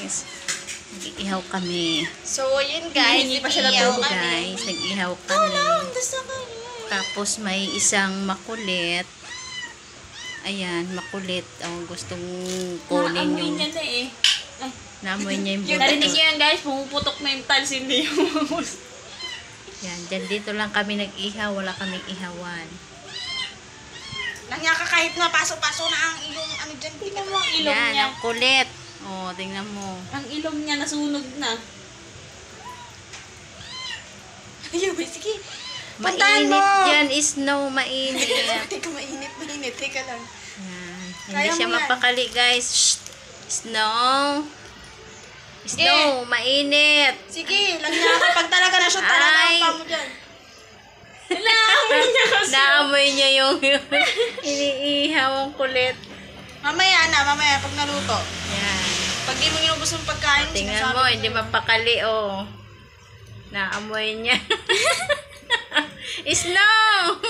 guys. Nag-ihaw kami. So, yun guys. Hindi pa siya natulog Guys, nag-ihaw kami. Tapos may isang makulit. Ayan, makulit. Ang gustong kunin Naamoy yung... niya na eh. Ay, Naamoy niya yung narinig buto. niyo yan guys, pumuputok na yung tiles, hindi yung Yan, dyan dito lang kami nag-ihaw. Wala kaming ihawan. Nangya ka kahit na paso-paso na ang iyong ano dyan. tingnan mo ang ilong Yan, niya. ang kulit. Oh, tingnan mo. Ang ilong niya nasunog na. Ayun, sige. Puntahan Mainit mo. yan, snow, mainit. Teka, mainit. Teka lang. Yan. Kaya Hindi siya mo yan. mapakali, guys. Shh. Snow. Snow, mainit. Sige, lagyan ka. Pag talaga na-shoot talaga Ay. ang pamo dyan. Naamoy niya kasi. Naamoy niya yung iniihaw ang kulit. Mamaya pag naluto. Yan. Pag di mo inubos yung pagkain, Tingnan sinasabi mo, ko hindi sa'yo. mapakali, oh. Naamoy niya. Snow!